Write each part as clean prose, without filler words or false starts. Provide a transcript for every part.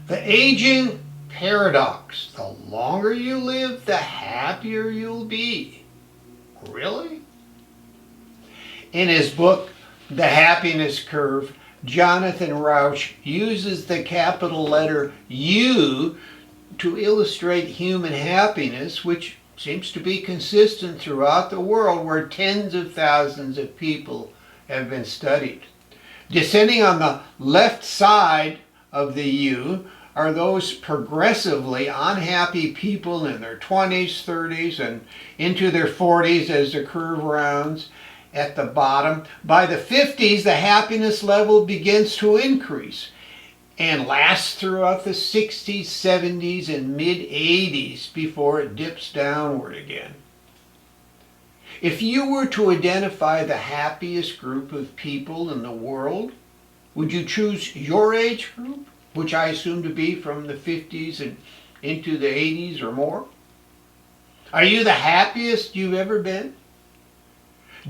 The aging paradox. The longer you live, the happier you'll be. Really? In his book, The Happiness Curve, Jonathan Rauch uses the capital letter U to illustrate human happiness, which seems to be consistent throughout the world where tens of thousands of people have been studied. Descending on the left side of the U are those progressively unhappy people in their 20s, 30s, and into their 40s as the curve rounds at the bottom. By the 50s, the happiness level begins to increase and lasts throughout the 60s, 70s, and mid-80s before it dips downward again. If you were to identify the happiest group of people in the world, would you choose your age group, which I assume to be from the 50s and into the 80s or more? Are you the happiest you've ever been?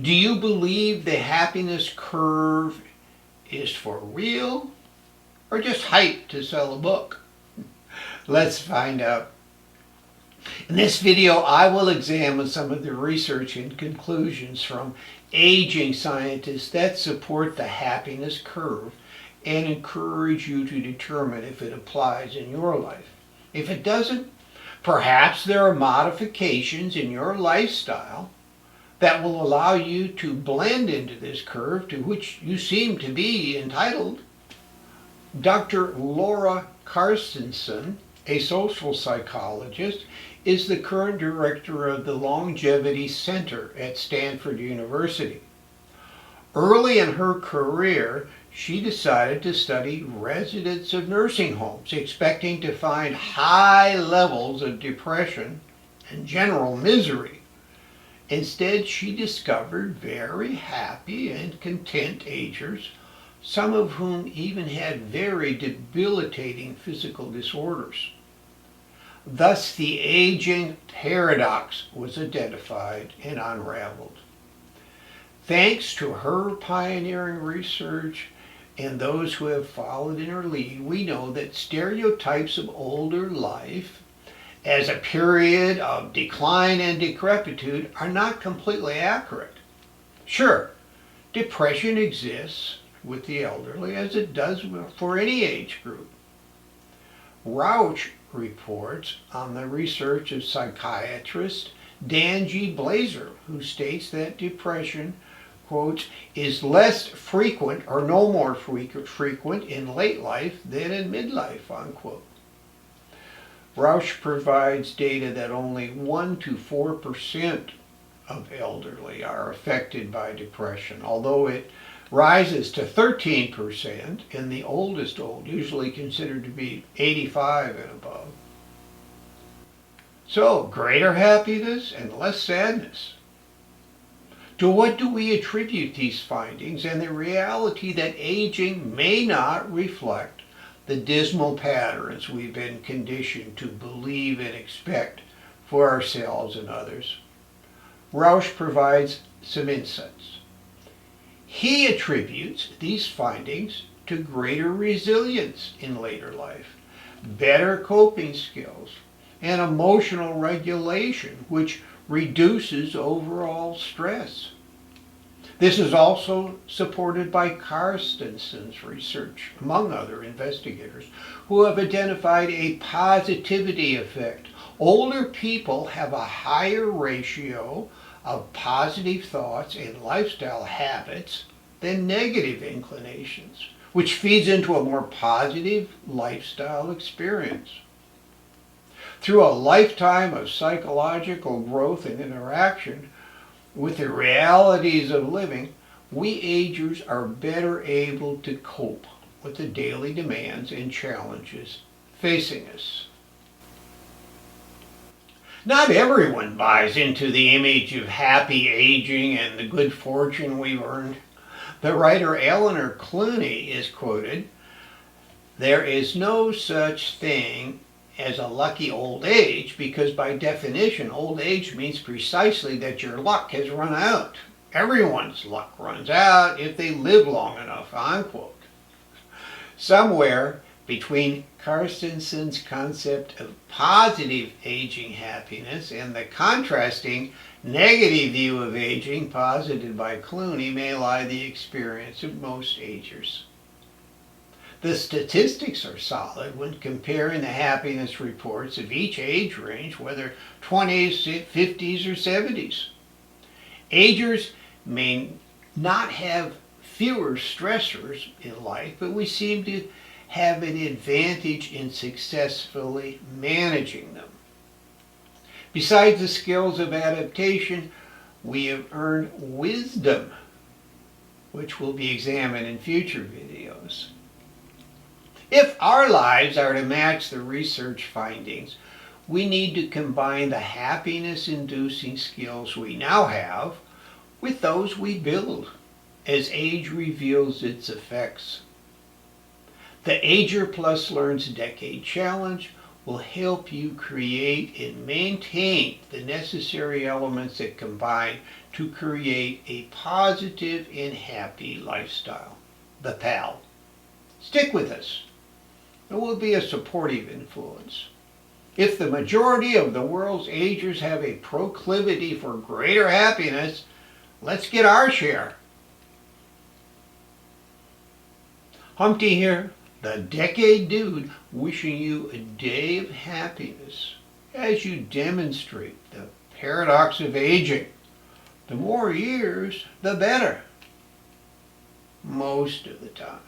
Do you believe the happiness curve is for real or just hype to sell a book? Let's find out. In this video, I will examine some of the research and conclusions from aging scientists that support the happiness curve and encourage you to determine if it applies in your life. If it doesn't, perhaps there are modifications in your lifestyle that will allow you to blend into this curve to which you seem to be entitled. Dr. Laura Carstensen, a social psychologist, is the current director of the Longevity Center at Stanford University. Early in her career, she decided to study residents of nursing homes, expecting to find high levels of depression and general misery. Instead, she discovered very happy and content agers, some of whom even had very debilitating physical disorders. Thus, the aging paradox was identified and unraveled. Thanks to her pioneering research and those who have followed in her lead, we know that stereotypes of older life as a period of decline and decrepitude are not completely accurate. Sure, depression exists with the elderly as it does for any age group. Rauch reports on the research of psychiatrist Dan G. Blazer, who states that depression, quote, is less frequent or no more frequent in late life than in midlife, unquote. Rauch provides data that only 1 to 4% of elderly are affected by depression, although it rises to 13% in the oldest old, usually considered to be 85 and above. So, greater happiness and less sadness. To what do we attribute these findings and the reality that aging may not reflect the dismal patterns we've been conditioned to believe and expect for ourselves and others? Rauch provides some insights. He attributes these findings to greater resilience in later life, better coping skills, and emotional regulation, which reduces overall stress. This is also supported by Carstensen's research, among other investigators, who have identified a positivity effect. Older people have a higher ratio of positive thoughts and lifestyle habits than negative inclinations, which feeds into a more positive lifestyle experience. Through a lifetime of psychological growth and interaction with the realities of living, we agers are better able to cope with the daily demands and challenges facing us. Not everyone buys into the image of happy aging and the good fortune we've earned. The writer Eleanor Clooney is quoted, "There is no such thing as a lucky old age because by definition old age means precisely that your luck has run out. Everyone's luck runs out if they live long enough," unquote. Somewhere Between Carstensen's concept of positive aging happiness and the contrasting negative view of aging posited by Clooney may lie the experience of most agers. The statistics are solid when comparing the happiness reports of each age range, whether 20s, 50s, or 70s. Agers may not have fewer stressors in life, but we seem to have an advantage in successfully managing them. Besides the skills of adaptation, we have earned wisdom, which will be examined in future videos. If our lives are to match the research findings, we need to combine the happiness-inducing skills we now have with those we build as age reveals its effects. The Ager Plus Learns Decade Challenge will help you create and maintain the necessary elements that combine to create a positive and happy lifestyle. The PAL. Stick with us. It will be a supportive influence. If the majority of the world's agers have a proclivity for greater happiness, let's get our share. Humpty here, the Decade Dude, wishing you a day of happiness as you demonstrate the paradox of aging. The more years, the better. Most of the time.